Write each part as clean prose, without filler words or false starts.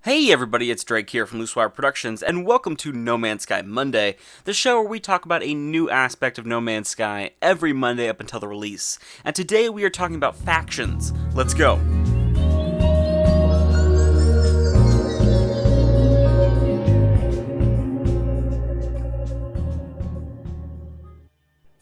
Hey everybody, it's Drake here from Loosewire Productions, and welcome to No Man's Sky Monday, the show where we talk about a new aspect of No Man's Sky every Monday up until the release. And today we are talking about factions. Let's go!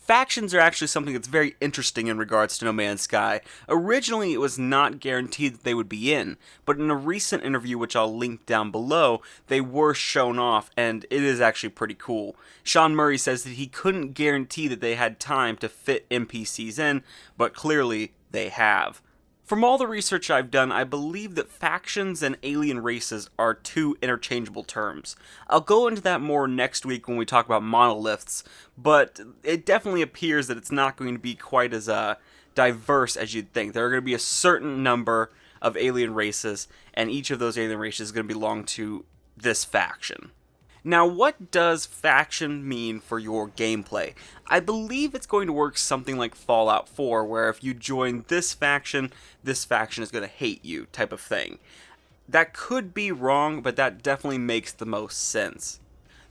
Factions are actually something that's very interesting in regards to No Man's Sky. Originally, it was not guaranteed that they would be in, but in a recent interview, which I'll link down below, they were shown off, and it is actually pretty cool. Sean Murray says that he couldn't guarantee that they had time to fit NPCs in, but clearly they have. From all the research I've done, I believe that factions and alien races are two interchangeable terms. I'll go into that more next week when we talk about monoliths, but it definitely appears that it's not going to be quite as diverse as you'd think. There are going to be a certain number of alien races, and each of those alien races is going to belong to this faction. Now, what does faction mean for your gameplay? I believe it's going to work something like Fallout 4, where if you join this faction is going to hate you, type of thing. That could be wrong, but that definitely makes the most sense.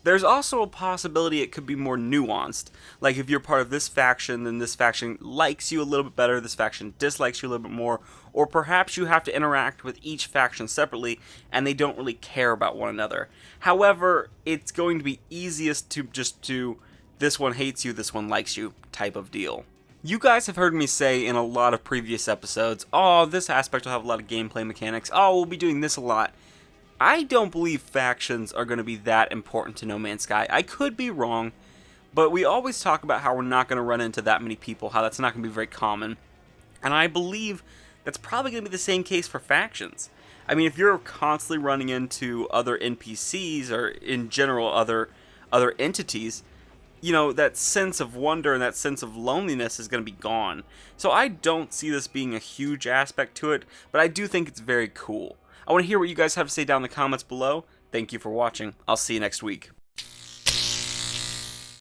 There's also a possibility it could be more nuanced. Like if you're part of this faction, then this faction likes you a little bit better, this faction dislikes you a little bit more, or perhaps you have to interact with each faction separately and they don't really care about one another. However, it's going to be easiest to just do this one hates you, this one likes you type of deal. You guys have heard me say in a lot of previous episodes, oh, this aspect will have a lot of gameplay mechanics, oh, we'll be doing this a lot. I don't believe factions are going to be that important to No Man's Sky. I could be wrong, but we always talk about how we're not going to run into that many people, how that's not going to be very common. And I believe that's probably going to be the same case for factions. I mean, if you're constantly running into other NPCs or in general other entities, you know, that sense of wonder and that sense of loneliness is going to be gone. So I don't see this being a huge aspect to it, but I do think it's very cool. I want to hear what you guys have to say down in the comments below. Thank you for watching. I'll see you next week.